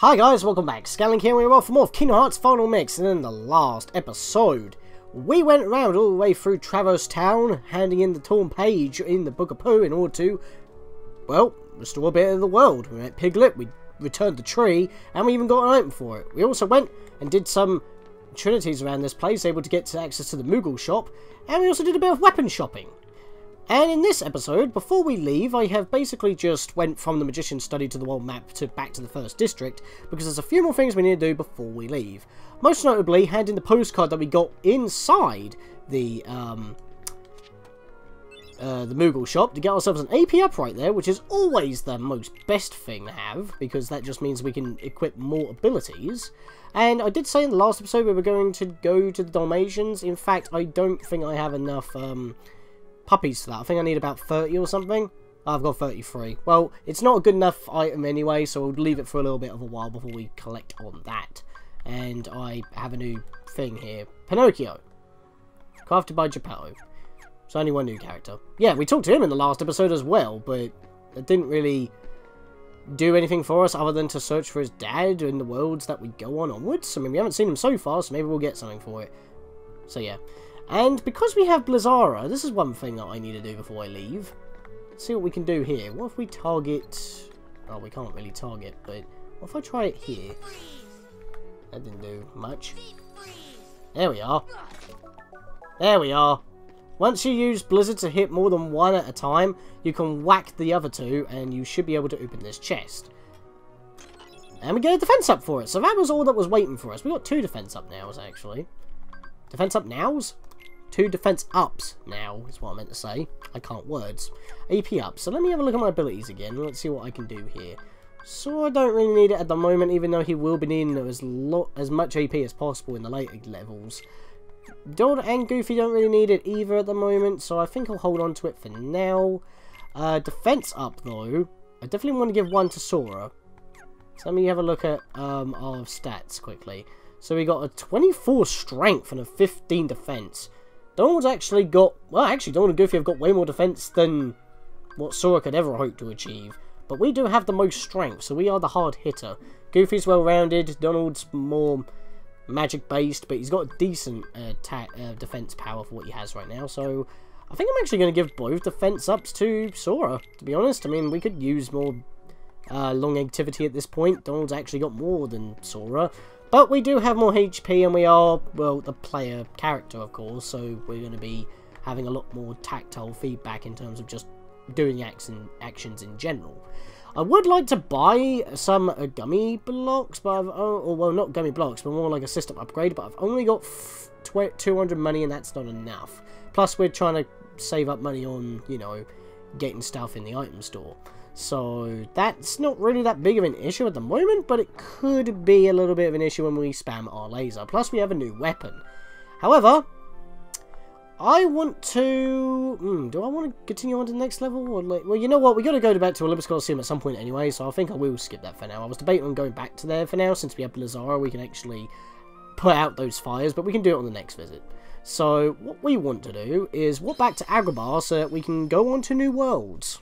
Hi guys, welcome back. Scatlink here, we're off for more of Kingdom Hearts Final Mix, and in the last episode, we went around all the way through Traverse Town, handing in the torn page in the Book of Pooh in order to, well, restore a bit of the world. We met Piglet, we returned the tree, and we even got an item for it. We also went and did some trinities around this place, able to get access to the Moogle shop, and we also did a bit of weapon shopping. And in this episode, before we leave, I have basically just went from the Magician's Study to the world map to back to the first district, because there's a few more things we need to do before we leave. Most notably, handing the postcard that we got inside the Moogle shop to get ourselves an AP up right there, which is always the most best thing to have, because that just means we can equip more abilities. And I did say in the last episode we were going to go to the Dalmatians. In fact, I don't think I have enough puppies for that. I think I need about 30 or something. I've got 33. Well, it's not a good enough item anyway, so we'll leave it for a little bit of a while before we collect on that. And I have a new thing here. Pinocchio. Crafted by Geppetto. So only one new character. Yeah, we talked to him in the last episode as well, but it didn't really do anything for us other than to search for his dad in the worlds that we go on onwards. I mean, we haven't seen him so far, so maybe we'll get something for it. So yeah. And because we have Blizzara, this is one thing that I need to do before I leave. Let's see what we can do here. What if we target... Oh, we can't really target, but what if I try it here? That didn't do much. There we are. There we are. Once you use Blizzard to hit more than one at a time, you can whack the other two, and you should be able to open this chest. And we get a defense up for it. So that was all that was waiting for us. We got 2 defense up nows, actually. Defense up nows? 2 defense ups now, is what I meant to say. I can't words. AP up. So let me have a look at my abilities again. Let's see what I can do here. So I don't really need it at the moment, even though he will be needing as much AP as possible in the later levels. Donald and Goofy don't really need it either at the moment, so I think I'll hold on to it for now. Defense up, though. I definitely want to give one to Sora. So let me have a look at our stats quickly. So we got a 24 strength and a 15 defense. Donald's actually got... Well, actually, Donald and Goofy have got way more defense than what Sora could ever hope to achieve. But we do have the most strength, so we are the hard hitter. Goofy's well-rounded, Donald's more magic-based, but he's got a decent defense power for what he has right now. So I think I'm actually going to give both defense ups to Sora, to be honest. I mean, we could use more long activity at this point. Donald's actually got more than Sora. But we do have more HP, and we are, well, the player character, of course, so we're going to be having a lot more tactile feedback in terms of just doing actions in general. I would like to buy some gummy blocks, but well, not gummy blocks, but more like a system upgrade, but I've only got 200 money, and that's not enough. Plus, we're trying to save up money on, you know, getting stuff in the item store. So that's not really that big of an issue at the moment, but it could be a little bit of an issue when we spam our laser. Plus, we have a new weapon. However, I want to... do I want to continue on to the next level? Or like, well, you know what? We've got to go back to Olympus Coliseum at some point anyway, so I think I will skip that for now. I was debating on going back to there for now. Since we have Blizzara, we can actually put out those fires, but we can do it on the next visit. So what we want to do is walk back to Agrabah so that we can go on to new worlds.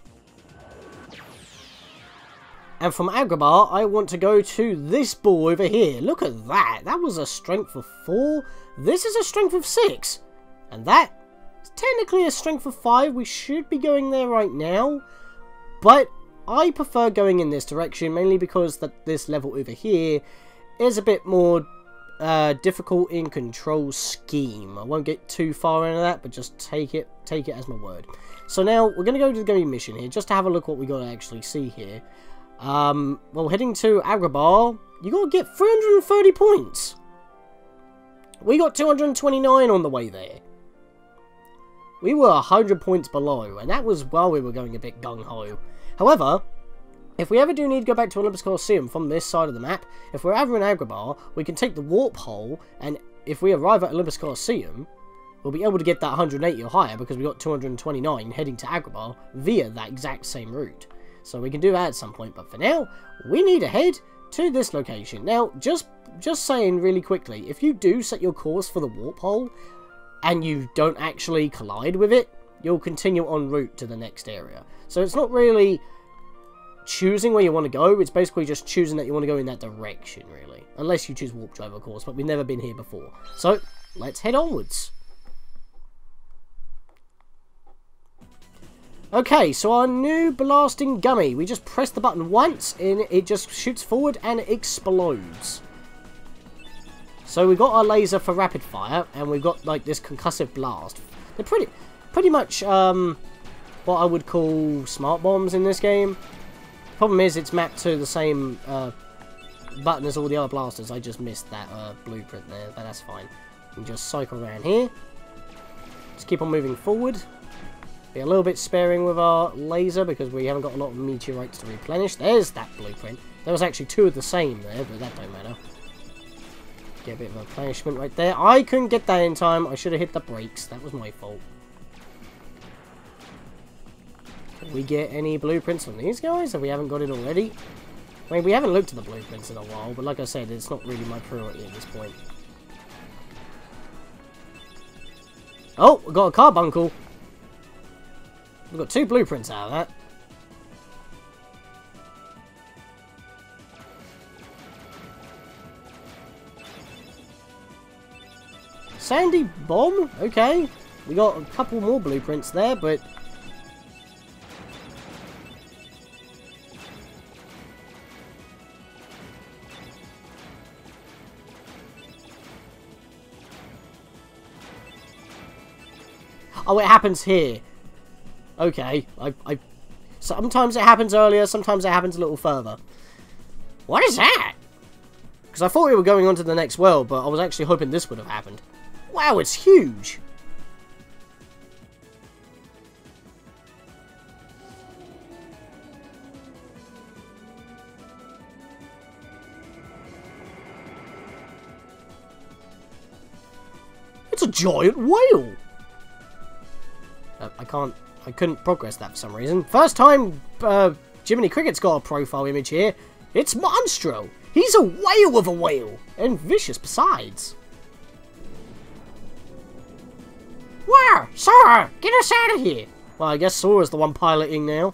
And from Agrabah, I want to go to this ball over here. Look at that. That was a strength of 4. This is a strength of 6. And that is technically a strength of 5. We should be going there right now. But I prefer going in this direction, mainly because this level over here is a bit more difficult in control scheme. I won't get too far into that, but just take it as my word. So now we're going to go to the Gummy mission here, just to have a look what we got to actually see here. Well, heading to Agrabah, you got to get 330 points. We got 229 on the way there. We were 100 points below, and that was while we were going a bit gung-ho. However, if we ever do need to go back to Olympus Coliseum from this side of the map, if we're ever in Agrabah, we can take the warp hole, and if we arrive at Olympus Coliseum, we'll be able to get that 180 or higher, because we got 229 heading to Agrabah via that exact same route. So we can do that at some point, but for now, we need to head to this location. Now, just saying really quickly, if you do set your course for the warp hole, and you don't actually collide with it, you'll continue en route to the next area. So it's not really choosing where you want to go. It's basically just choosing that you want to go in that direction, really. Unless you choose warp drive, of course, but we've never been here before. So, let's head onwards. Okay, so our new blasting gummy. We just press the button once, and it just shoots forward and explodes. So we've got our laser for rapid fire, and we've got, like, this concussive blast. They're pretty much, what I would call smart bombs in this game. Problem is, it's mapped to the same, button as all the other blasters. I just missed that, blueprint there, but that's fine. We just cycle around here. Just keep on moving forward. Be a little bit sparing with our laser because we haven't got a lot of meteorites to replenish. There's that blueprint. There was actually two of the same there, but that don't matter. Get a bit of replenishment right there. I couldn't get that in time. I should have hit the brakes. That was my fault. Can we get any blueprints on these guys if we haven't got it already? I mean, we haven't looked at the blueprints in a while, but like I said, it's not really my priority at this point. Oh, we got a carbuncle. We've got 2 blueprints out of that. Sandy bomb? Okay. We got a couple more blueprints there, but... oh, it happens here. Okay, sometimes it happens earlier, sometimes it happens a little further. What is that? Because I thought we were going on to the next world, but I was actually hoping this would have happened. Wow, it's huge! It's a giant whale! I couldn't progress that for some reason. First time Jiminy Cricket's got a profile image here. It's Monstro. He's a whale of a whale. And vicious besides. Where? Sora! Get us out of here! Well, I guess Sora's the one piloting now.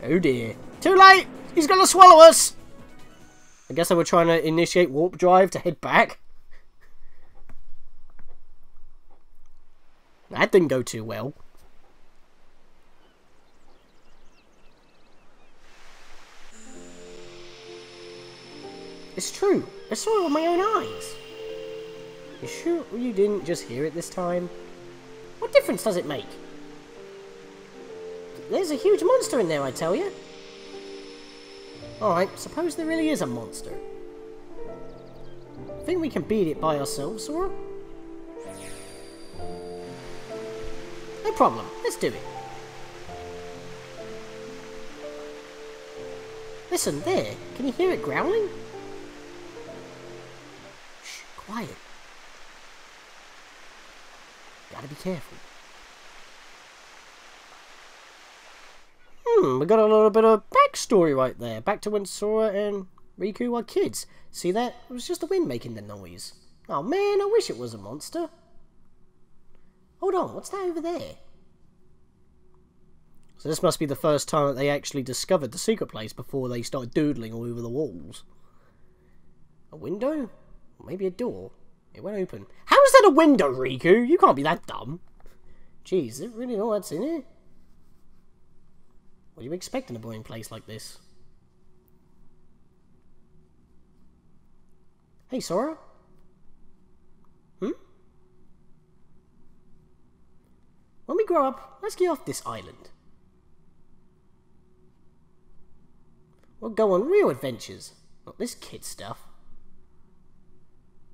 Oh dear. Too late! He's gonna swallow us! I guess they were trying to initiate warp drive to head back. That didn't go too well. It's true. I saw it with my own eyes. You sure you didn't just hear it this time? What difference does it make? There's a huge monster in there, I tell you. Alright, suppose there really is a monster. Think we can beat it by ourselves, Sora? No problem. Let's do it. Listen, there. Can you hear it growling? Shh, quiet. Gotta be careful. We got a little bit of backstory right there. Back to when Sora and Riku were kids. See that? It was just the wind making the noise. Oh man, I wish it was a monster. Hold on, what's that over there? So this must be the first time that they actually discovered the secret place before they started doodling all over the walls. A window? Or maybe a door? It won't open. How is that a window, Riku? You can't be that dumb. Jeez, is it really all that's in it? What do you expect in a boring place like this? Hey, Sora? When we grow up, let's get off this island. We'll go on real adventures, not this kid stuff.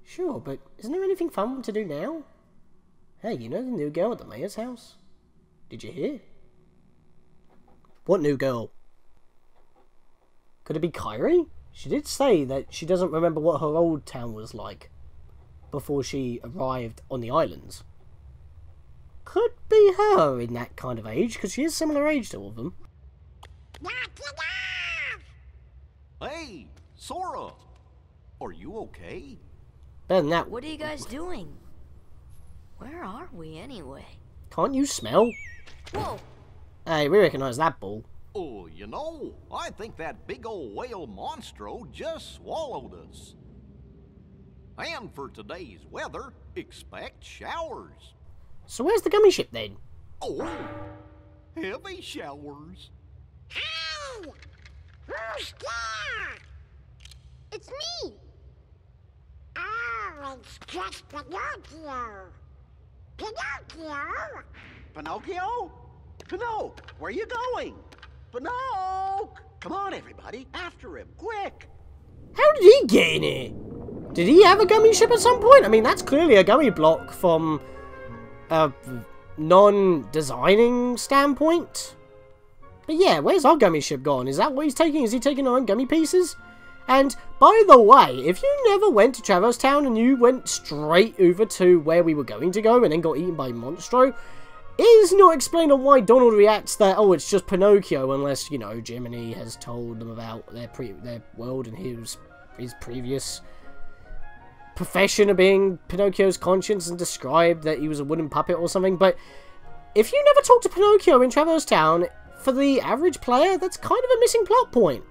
Sure, but isn't there anything fun to do now? Hey, you know the new girl at the mayor's house? Did you hear? What new girl? Could it be Kairi? She did say that she doesn't remember what her old town was like before she arrived on the islands. Could be her in that kind of age, because she is similar age to all of them. Hey, Sora! Are you okay? Better than that. What are you guys doing? Where are we anyway? Can't you smell? Whoa! Hey, we recognise that ball. Oh, you know, I think that big old whale Monstro just swallowed us. And for today's weather, expect showers. So where's the gummy ship then? Oh, heavy showers. Hey! Who's there? It's me! Oh, it's just Pinocchio. Pinocchio? Pinocchio? Pinocchio, where are you going? Pinocchio! Come on, everybody, after him, quick! How did he get in here? Did he have a gummy ship at some point? I mean, that's clearly a gummy block from a non-designing standpoint. But yeah, where's our gummy ship gone? Is that what he's taking? Is he taking our own gummy pieces? And, by the way, if you never went to Traverse Town and you went straight over to where we were going to go and then got eaten by Monstro, it is not explained on why Donald reacts that, oh, it's just Pinocchio, unless, you know, Jiminy has told them about their world and his previous profession of being Pinocchio's conscience and described that he was a wooden puppet or something. But if you never talk to Pinocchio in Traverse Town, for the average player, that's kind of a missing plot point.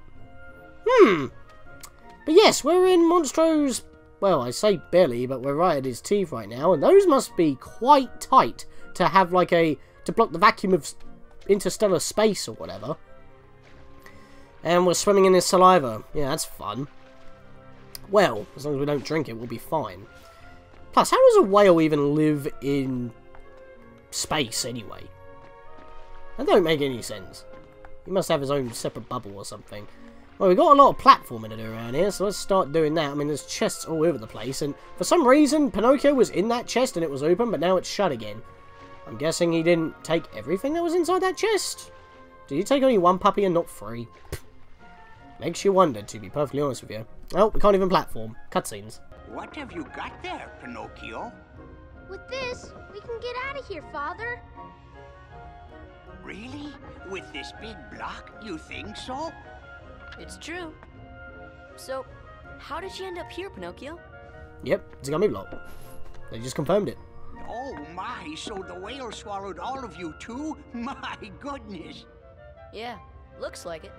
But yes, we're in Monstro's, well, I say belly, but we're right at his teeth right now, and those must be quite tight to have like to block the vacuum of interstellar space or whatever. And we're swimming in his saliva. Yeah, that's fun. Well, as long as we don't drink it, we'll be fine. Plus, how does a whale even live in space anyway? That don't make any sense. He must have his own separate bubble or something. Well, we've got a lot of platforming to do around here, so let's start doing that. I mean, there's chests all over the place, and for some reason, Pinocchio was in that chest and it was open, but now it's shut again. I'm guessing he didn't take everything that was inside that chest? Did he take only one puppy and not 3? Makes you wonder, to be perfectly honest with you. Oh, we can't even platform. Cutscenes. What have you got there, Pinocchio? With this, we can get out of here, Father. Really? With this big block? You think so? It's true. So, how did you end up here, Pinocchio? Yep, it's a gummy block. They just confirmed it. Oh my, so the whale swallowed all of you too? My goodness. Yeah, looks like it.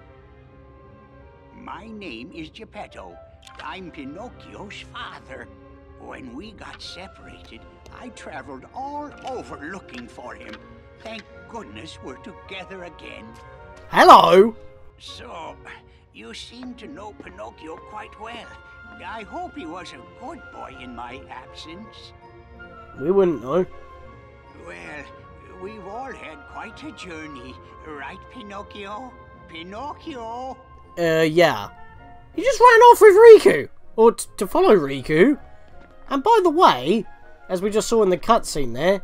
My name is Geppetto. I'm Pinocchio's father. When we got separated, I traveled all over looking for him. Thank goodness we're together again. Hello! So, you seem to know Pinocchio quite well. I hope he was a good boy in my absence. We wouldn't know. Well, we've all had quite a journey, right, Pinocchio? Pinocchio? Yeah. He just ran off with Riku! Or to follow Riku. And by the way, as we just saw in the cutscene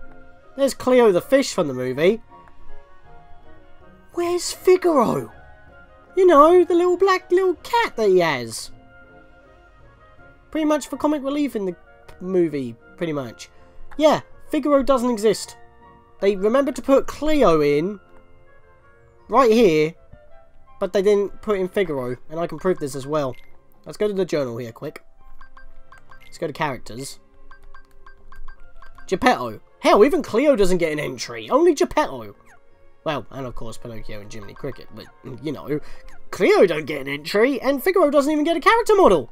there's Cleo the fish from the movie. Where's Figaro? You know, the little black little cat that he has. Pretty much for comic relief in the movie, pretty much. Yeah, Figaro doesn't exist. They remembered to put Cleo in, right here, but they didn't put in Figaro, and I can prove this as well. Let's go to the journal here, quick. Let's go to characters. Geppetto. Hell, even Cleo doesn't get an entry. Only Geppetto. Well, and of course Pinocchio and Jiminy Cricket, but, you know, Cleo don't get an entry, and Figaro doesn't even get a character model.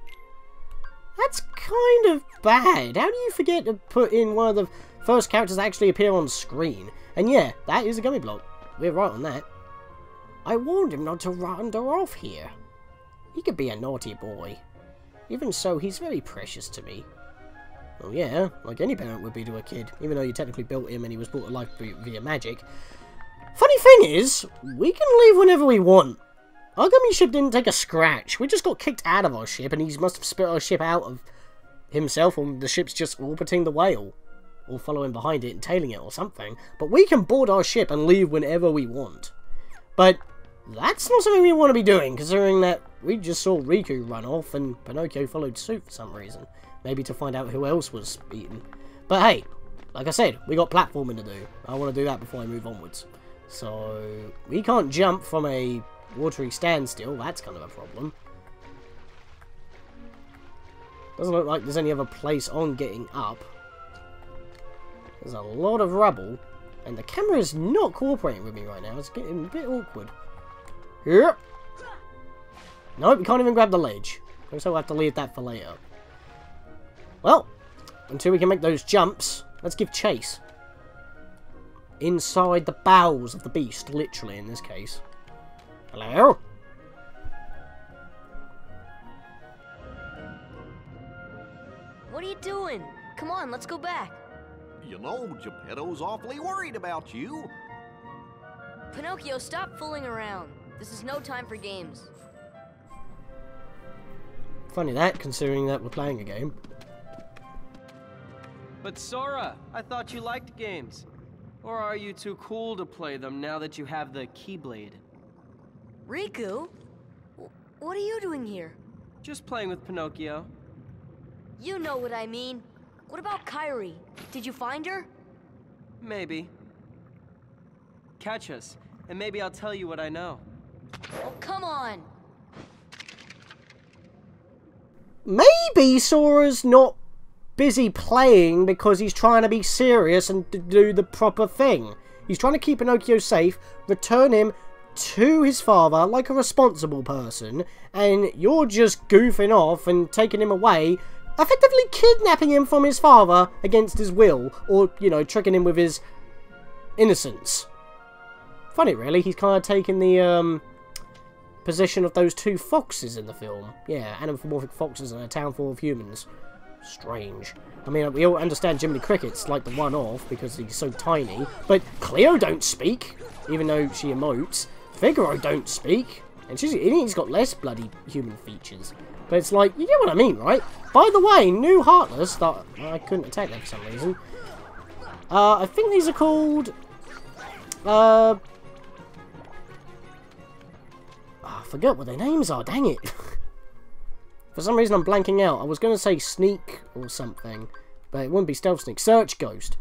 That's kind of bad. How do you forget to put in one of the first characters that actually appear on screen? And yeah, that is a gummy block. We're right on that. I warned him not to wander off here. He could be a naughty boy. Even so, he's very precious to me. Well, yeah, like any parent would be to a kid, even though you technically built him and he was brought to life via magic. Funny thing is, we can leave whenever we want. Our gummy ship didn't take a scratch. We just got kicked out of our ship, and he must have spit our ship out of himself, or the ship's just orbiting the whale. Or following behind it and tailing it or something. But we can board our ship and leave whenever we want. But that's not something we want to be doing, considering that we just saw Riku run off, and Pinocchio followed suit for some reason. Maybe to find out who else was eaten. But hey, like I said, we got platforming to do. I want to do that before I move onwards. So, we can't jump from a watery standstill. That's kind of a problem. Doesn't look like there's any other place on getting up. There's a lot of rubble. And the camera is not cooperating with me right now. It's getting a bit awkward. Here. Nope, we can't even grab the ledge. So we'll have to leave that for later. Well, until we can make those jumps, let's give chase. Inside the bowels of the beast, literally in this case. Hello? What are you doing? Come on, let's go back. You know, Geppetto's awfully worried about you. Pinocchio, stop fooling around. This is no time for games. Funny that, considering that we're playing a game. But Sora, I thought you liked games. Or are you too cool to play them now that you have the Keyblade? Riku? What are you doing here? Just playing with Pinocchio. You know what I mean. What about Kairi? Did you find her? Maybe. Catch us, and maybe I'll tell you what I know. Oh, come on! Maybe Sora's not busy playing because he's trying to be serious and to do the proper thing. He's trying to keep Pinocchio safe, return him to his father like a responsible person, and you're just goofing off and taking him away, effectively kidnapping him from his father against his will, or, you know, tricking him with his innocence. Funny, really, he's kind of taken the, position of those two foxes in the film. Yeah, anthropomorphic foxes in a town full of humans. Strange. I mean, we all understand Jiminy Cricket's like the one-off because he's so tiny, but Cleo don't speak, even though she emotes. Figaro don't speak, and he's got less bloody human features. But it's like, you get what I mean, right? By the way, new Heartless that I couldn't attack them for some reason. I think these are called I forget what their names are, dang it. For some reason I'm blanking out. I was going to say Sneak or something, but it wouldn't be Stealth Sneak. Search Ghost.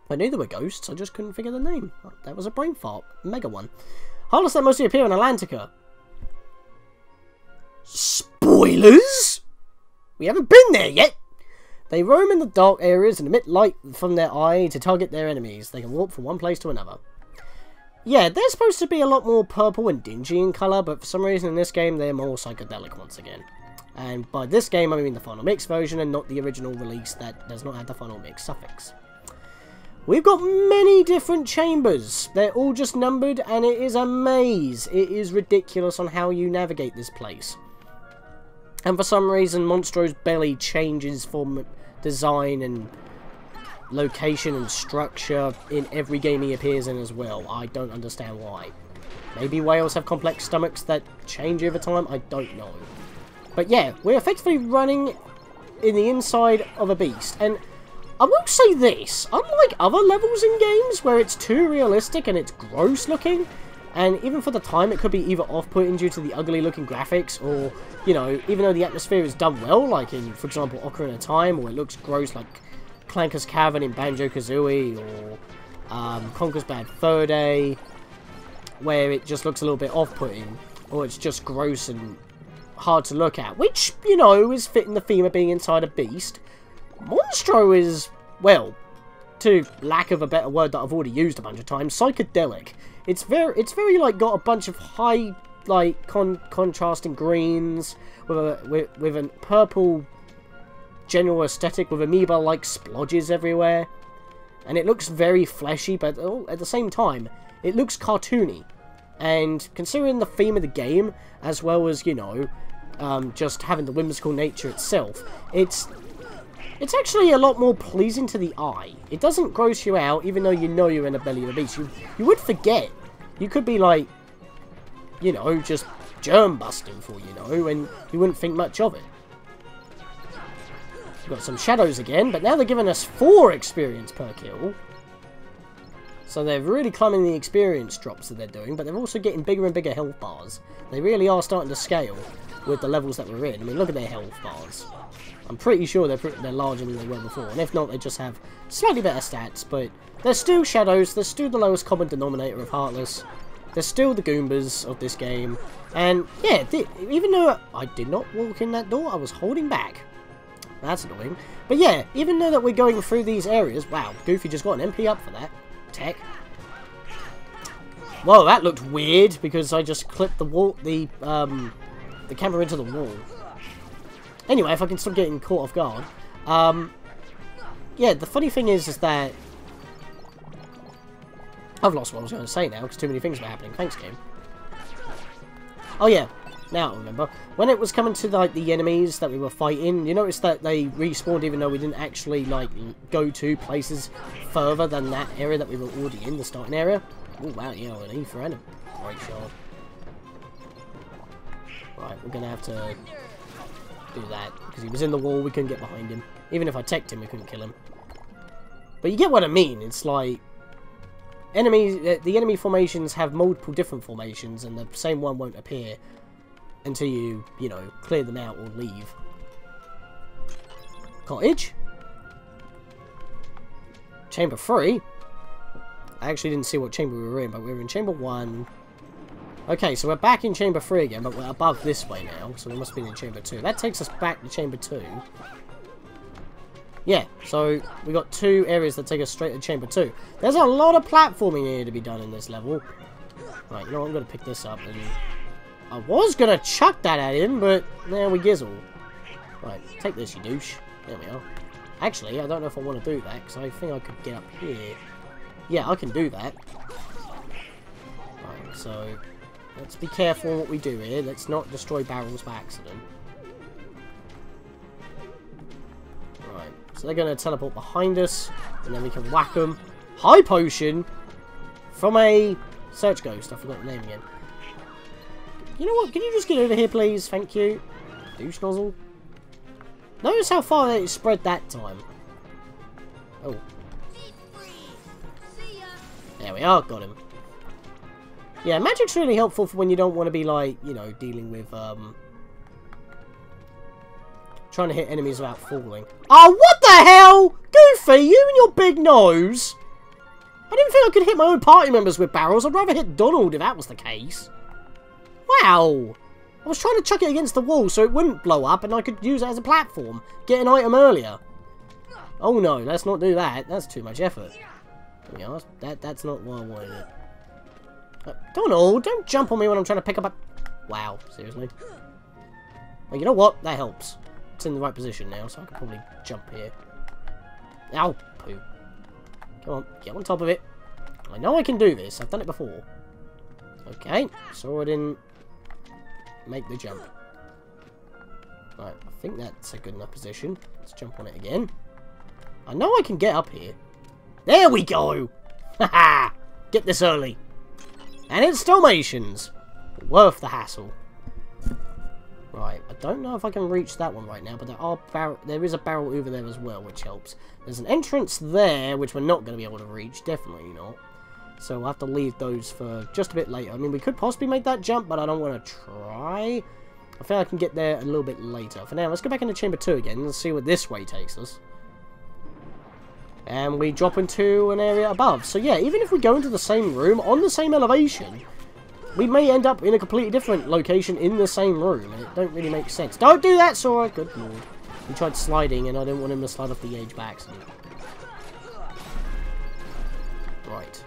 I knew they were ghosts, I just couldn't figure the name. That was a brain fart. Mega one. Heartless that mostly appear in Atlantica. Spoilers? We haven't been there yet. They roam in the dark areas and emit light from their eye to target their enemies. They can warp from one place to another. Yeah, they're supposed to be a lot more purple and dingy in colour, but for some reason in this game they're more psychedelic once again. And by this game I mean the Final Mix version and not the original release that does not have the Final Mix suffix. We've got many different chambers. They're all just numbered and it is a maze. It is ridiculous on how you navigate this place. And for some reason Monstro's belly changes from design and location and structure in every game he appears in as well. I don't understand why. Maybe whales have complex stomachs that change over time, I don't know. But yeah, we're effectively running in the inside of a beast. And I will say this, unlike other levels in games where it's too realistic and it's gross looking, and even for the time it could be either off-putting due to the ugly looking graphics, or, you know, even though the atmosphere is done well, like in, for example, Ocarina of Time, or it looks gross like Clanker's Cavern in Banjo-Kazooie, or Conker's Bad Fur Day, where it just looks a little bit off-putting, or it's just gross and hard to look at, which, you know, is fitting the theme of being inside a beast. Monstro is, well, to lack of a better word that I've already used a bunch of times, psychedelic. It's very like got a bunch of high, like, contrasting greens with a purple general aesthetic with amoeba-like splodges everywhere, and it looks very fleshy, but at the same time, it looks cartoony. And considering the theme of the game, as well as, you know, just having the whimsical nature itself, it's actually a lot more pleasing to the eye. It doesn't gross you out, even though you know you're in the belly of a beast. You would forget. You could be like, you know, just germ busting for you know, and you wouldn't think much of it. We've got some shadows again, but now they're giving us 4 experience per kill. So they're really climbing the experience drops that they're doing, but they're also getting bigger and bigger health bars. They really are starting to scale with the levels that we're in. I mean, look at their health bars. I'm pretty sure they're larger than they were before, and if not, they just have slightly better stats, but they're still shadows, they're still the lowest common denominator of Heartless, they're still the Goombas of this game, and yeah, even though I did not walk in that door, I was holding back. That's annoying. But yeah, even though that we're going through these areas, wow, Goofy just got an MP up for that. tech. Whoa, that looked weird because I just clipped the wall, the camera into the wall. Anyway, if I can stop getting caught off guard. Yeah, the funny thing is that I've lost what I was going to say now because too many things were happening. Thanks, game. Oh yeah, now I remember. When it was coming to like the enemies that we were fighting, you notice that they respawned even though we didn't actually like go to places further than that area that we were already in, the starting area. Oh wow, yeah, an E for Adam. Great shot. Right, we're gonna have to do that because he was in the wall. We couldn't get behind him. Even if I teched him, we couldn't kill him. But you get what I mean. It's like enemies. The enemy formations have multiple different formations, and the same one won't appear until you know, clear them out or leave. Cottage. Chamber 3. I actually didn't see what chamber we were in, but we were in chamber 1. Okay, so we're back in chamber 3 again, but we're above this way now, so we must have been in chamber 2. That takes us back to chamber 2. Yeah, so we got 2 areas that take us straight to chamber 2. There's a lot of platforming here to be done in this level. Right, you know what, I'm going to pick this up. And I was going to chuck that at him, but now we gizzle. Right, take this, you douche. There we are. Actually, I don't know if I want to do that, because I think I could get up here. Yeah, I can do that. Right, so let's be careful what we do here. Let's not destroy barrels by accident. Right, so they're going to teleport behind us, and then we can whack them. High potion from a search ghost. I forgot the name again. You know what? Can you just get over here, please? Thank you. Douche nozzle. Notice how far they spread that time. Oh. There we are. Got him. Yeah, magic's really helpful for when you don't want to be, like, you know, dealing with, trying to hit enemies without falling. Oh, what the hell? Goofy, you and your big nose. I didn't think I could hit my own party members with barrels. I'd rather hit Donald if that was the case. Wow. I was trying to chuck it against the wall so it wouldn't blow up and I could use it as a platform. Get an item earlier. Oh no, let's not do that. That's too much effort. Yeah, that's not what I wanted. Donald, don't jump on me when I'm trying to pick up a... Wow, seriously? Well, you know what? That helps. It's in the right position now, so I can probably jump here. Ow, poo. Come on, get on top of it. I know I can do this. I've done it before. Okay, so I didn't make the jump. Right, I think that's a good enough position. Let's jump on it again. I know I can get up here. There we go! Haha! Get this early. And it's Dalmatians. Worth the hassle. Right, I don't know if I can reach that one right now, but there is a barrel over there as well, which helps. There's an entrance there, which we're not going to be able to reach. Definitely not. So we'll have to leave those for just a bit later. I mean, we could possibly make that jump, but I don't want to try. I think I can get there a little bit later. For now, let's go back into Chamber 2 again and see what this way takes us. And we drop into an area above. So yeah, even if we go into the same room, on the same elevation, we may end up in a completely different location in the same room. And it don't really make sense. Don't do that, Sora! Good lord. He tried sliding, and I didn't want him to slide off the edge by accident. Right.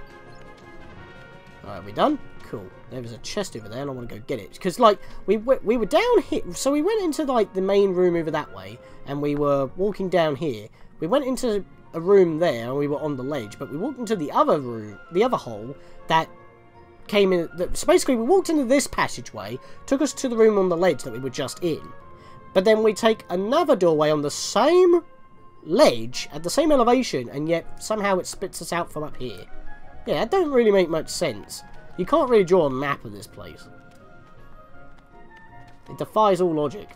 Alright, we done? Cool. There was a chest over there, and I want to go get it. Because, like, we were down here. So we went into, like, the main room over that way, and we were walking down here. We went into a room there, and we were on the ledge, but we walked into the other room, the other hole, that came in... So basically, we walked into this passageway, took us to the room on the ledge that we were just in. But then we take another doorway on the same ledge, at the same elevation, and yet somehow it spits us out from up here. Yeah, that don't really make much sense. You can't really draw a map of this place. It defies all logic.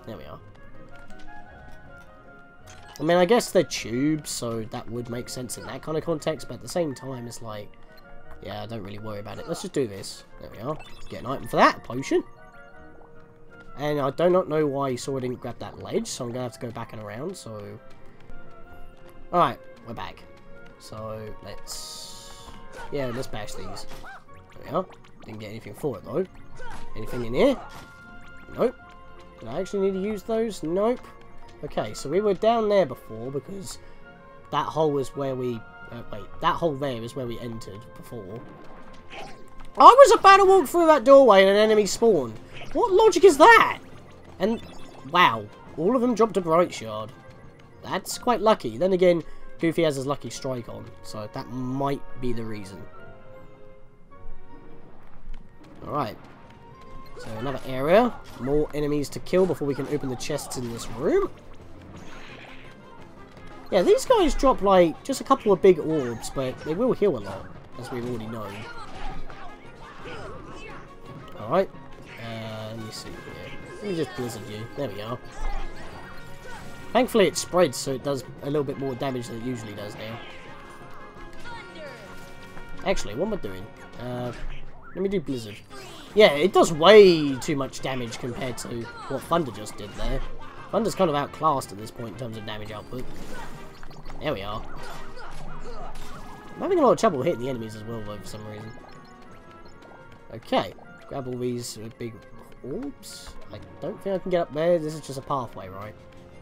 There we are. I mean, I guess they're tubes, so that would make sense in that kind of context, but at the same time, it's like... Yeah, I don't really worry about it. Let's just do this. There we are. Get an item for that. A potion. And I do not know why Sora didn't grab that ledge, so I'm going to have to go back and around, so... Alright, we're back. So, let's... Yeah, let's bash these. There we are. Didn't get anything for it, though. Anything in here? Nope. Did I actually need to use those? Nope. Okay, so we were down there before, because that hole was where we Wait, that hole there is where we entered before. I was about to walk through that doorway and an enemy spawned. What logic is that? And, wow, all of them dropped a bright shard. That's quite lucky. Then again, Goofy has his lucky strike on, so that might be the reason. Alright. So another area. More enemies to kill before we can open the chests in this room. Yeah, these guys drop, like, just a couple of big orbs, but they will heal a lot, as we've already known. Alright. Let me see here. Let me just blizzard you. There we are. Thankfully it spreads, so it does a little bit more damage than it usually does now. Actually, what am I doing? Let me do blizzard. Yeah, it does way too much damage compared to what Thunder just did there. Thunder's kind of outclassed at this point in terms of damage output. There we are. I'm having a lot of trouble hitting the enemies as well, though, for some reason. Okay. Grab all these big orbs. I don't think I can get up there. This is just a pathway, right?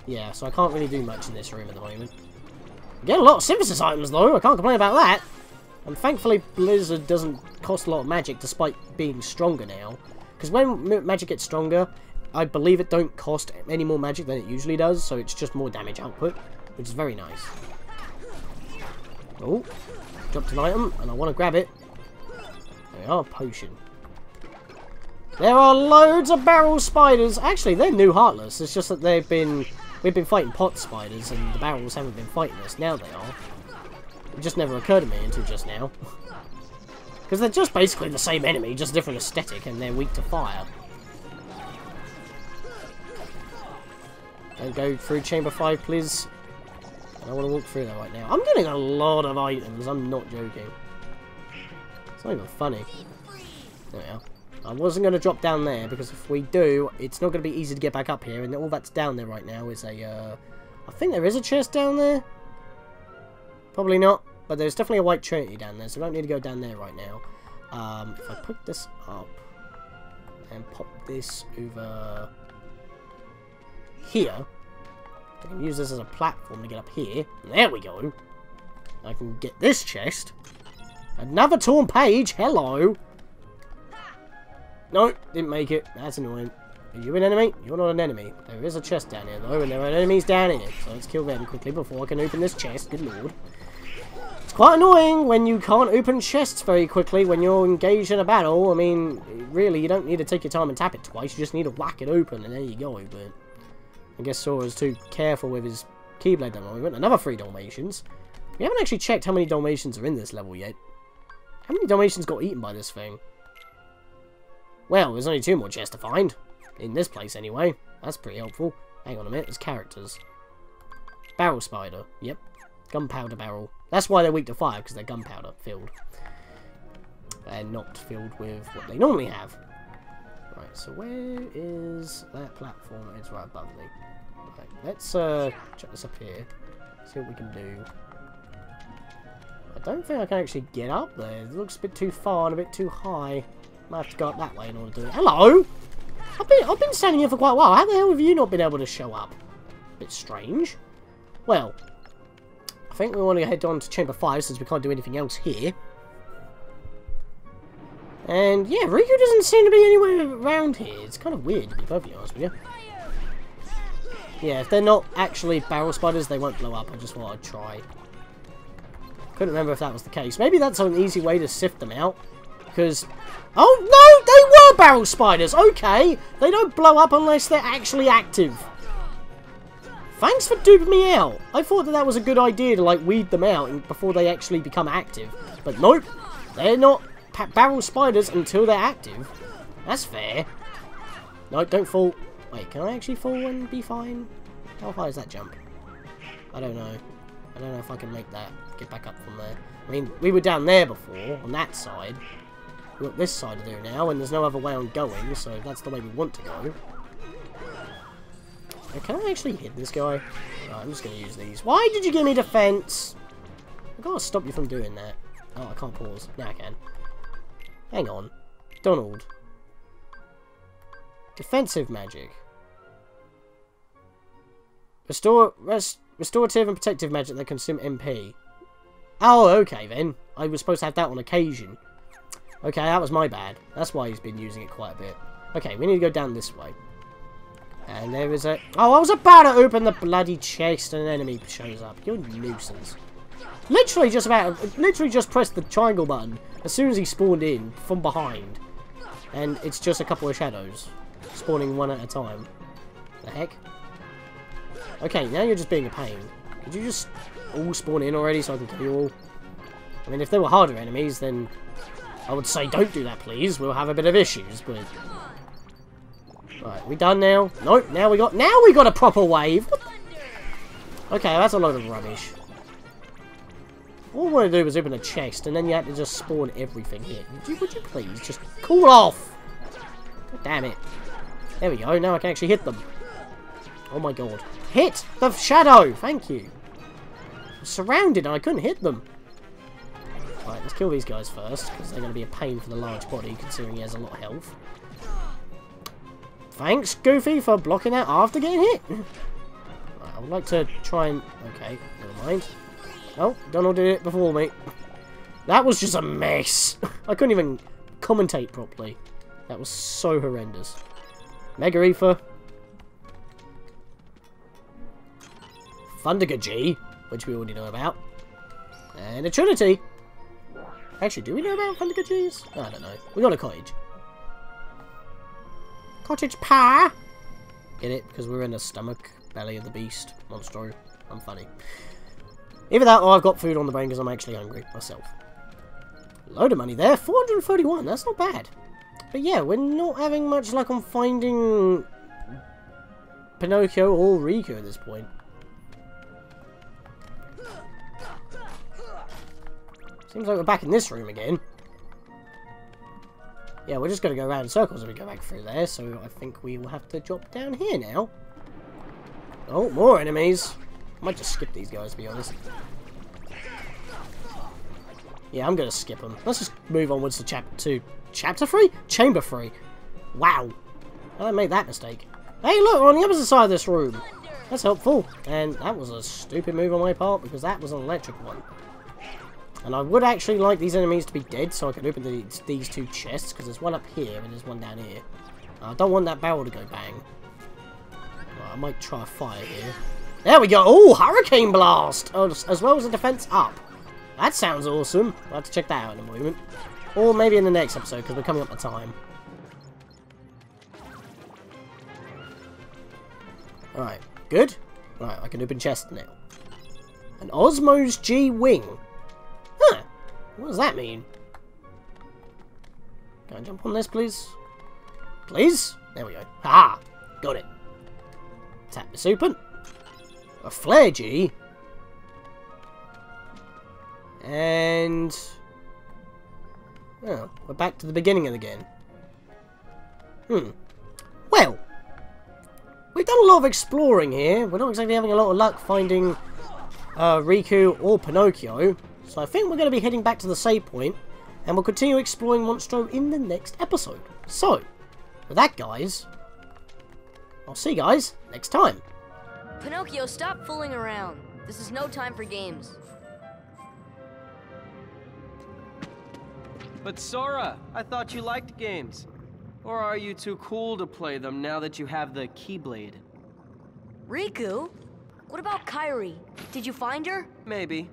Yeah, so I can't really do much in this room at the moment. I get a lot of synthesis items, though. I can't complain about that. And thankfully, Blizzard doesn't cost a lot of magic, despite being stronger now. Because when magic gets stronger, I believe it don't cost any more magic than it usually does, so it's just more damage output, which is very nice. Oh, dropped an item, and I want to grab it. There we are, potion. There are loads of barrel spiders. Actually, they're new Heartless. It's just that we've been fighting pot spiders, and the barrels haven't been fighting us. Now they are. It just never occurred to me until just now. Because they're just basically the same enemy, just different aesthetic, and they're weak to fire. Don't go through Chamber 5, please. I don't want to walk through there right now. I'm getting a lot of items, I'm not joking. It's not even funny. There we are. I wasn't going to drop down there, because if we do, it's not going to be easy to get back up here, and all that's down there right now is a, I think there is a chest down there. Probably not, but there's definitely a white trinity down there, so I don't need to go down there right now. If I put this up, and pop this over here, I can use this as a platform to get up here. There we go. I can get this chest. Another torn page, hello. No, didn't make it. That's annoying. Are you an enemy? You're not an enemy. There is a chest down here, though, and there are enemies down here. So let's kill them quickly before I can open this chest. Good lord. It's quite annoying when you can't open chests very quickly when you're engaged in a battle. I mean, really, you don't need to take your time and tap it twice. You just need to whack it open, and there you go. But I guess Sora's too careful with his Keyblade at the moment. Another 3 Dalmatians. We haven't actually checked how many Dalmatians are in this level yet. How many Dalmatians got eaten by this thing? Well, there's only 2 more chests to find. In this place, anyway. That's pretty helpful. Hang on a minute, there's characters. Barrel spider. Yep. Gunpowder barrel. That's why they're weak to fire, because they're gunpowder filled. And not filled with what they normally have. Right, so where is that platform? It's right above me. Okay, let's check this up here. See what we can do. I don't think I can actually get up there. It looks a bit too far and a bit too high. Might have to go up that way in order to do it. Hello! I've been standing here for quite a while. How the hell have you not been able to show up? Bit strange. Well, I think we want to head on to Chamber 5 since we can't do anything else here. And yeah, Riku doesn't seem to be anywhere around here. It's kind of weird, to be perfectly honest with you. Yeah, if they're not actually barrel spiders, they won't blow up. I just thought I'd try. Couldn't remember if that was the case. Maybe that's an easy way to sift them out. Because... oh, no! They were barrel spiders! Okay! They don't blow up unless they're actually active. Thanks for duping me out. I thought that was a good idea to, like, weed them out before they actually become active. But nope. They're not barrel spiders until they're active. That's fair. No, don't fall. Wait, can I actually fall and be fine? How high is that jump? I don't know. I don't know if I can make that. Get back up from there. I mean, we were down there before, on that side. We've got this side to do now, and there's no other way on going, so that's the way we want to go. Can I actually hit this guy? Oh, I'm just going to use these. Why did you give me defense? I've got to stop you from doing that. Oh, I can't pause. Now I can. Hang on. Donald. Defensive magic. Restorative and protective magic that consume MP. Oh, okay then. I was supposed to have that on occasion. Okay, that was my bad. That's why he's been using it quite a bit. Okay, we need to go down this way. And there is a... Oh, I was about to open the bloody chest and an enemy shows up. You're a nuisance. Literally just pressed the triangle button as soon as he spawned in from behind. And it's just a couple of shadows. Spawning one at a time. The heck? Okay, now you're just being a pain. Could you just all spawn in already so I can kill you all? I mean, if they were harder enemies, then I would say don't do that, please. We'll have a bit of issues, but... Right, we done now? Nope, now we got a proper wave! Okay, that's a load of rubbish. All I wanted to do was open a chest, and then you had to just spawn everything here. Would you please just cool off? God damn it. There we go, now I can actually hit them. Oh my god. Hit the shadow! Thank you. I'm surrounded and I couldn't hit them. Right, let's kill these guys first, because they're going to be a pain for the large body, considering he has a lot of health. Thanks, Goofy, for blocking that after getting hit. Right, I would like to try and... Okay, never mind. Oh, Donald did it before me. That was just a mess. I couldn't even commentate properly. That was so horrendous. Mega Ether. Thundergajee, which we already know about. And a Trinity. Actually, do we know about Thundergajees? I don't know. We got a cottage. Cottage pie! Get it? Because we're in the stomach, belly of the beast. Monstro. I'm funny. Either that or I've got food on the brain because I'm actually hungry myself. Load of money there. 431. That's not bad. But yeah, we're not having much luck on finding Pinocchio or Riku at this point. Seems like we're back in this room again. Yeah, we're just going to go around in circles as we go back through there, so I think we will have to drop down here now. Oh, more enemies. I might just skip these guys, to be honest. Yeah, I'm going to skip them. Let's just move onwards to chapter 2. Chapter 3? Chamber 3. Wow. I made that mistake. Hey, look, we're on the opposite side of this room. That's helpful. And that was a stupid move on my part, because that was an electric one. And I would actually like these enemies to be dead, so I can open these two chests, because there's one up here and there's one down here. I don't want that barrel to go bang. Well, I might try a fire here. There we go! Oh, Hurricane Blast! Oh, as well as a defense up. That sounds awesome. I'll have to check that out in a moment. Or maybe in the next episode, because we're coming up to time. Alright, good. Alright, I can open chests now. An Osmos G Wing. Huh. What does that mean? Can I jump on this, please? Please? There we go. Ha! Got it. Tap this open. A Flare G. And... oh, we're back to the beginning again. Well, we've done a lot of exploring here. We're not exactly having a lot of luck finding Riku or Pinocchio. So I think we're going to be heading back to the save point, and we'll continue exploring Monstro in the next episode. So, with that, guys, I'll see you guys next time. Pinocchio, stop fooling around. This is no time for games. But Sora, I thought you liked games. Or are you too cool to play them now that you have the Keyblade? Riku? What about Kairi? Did you find her? Maybe.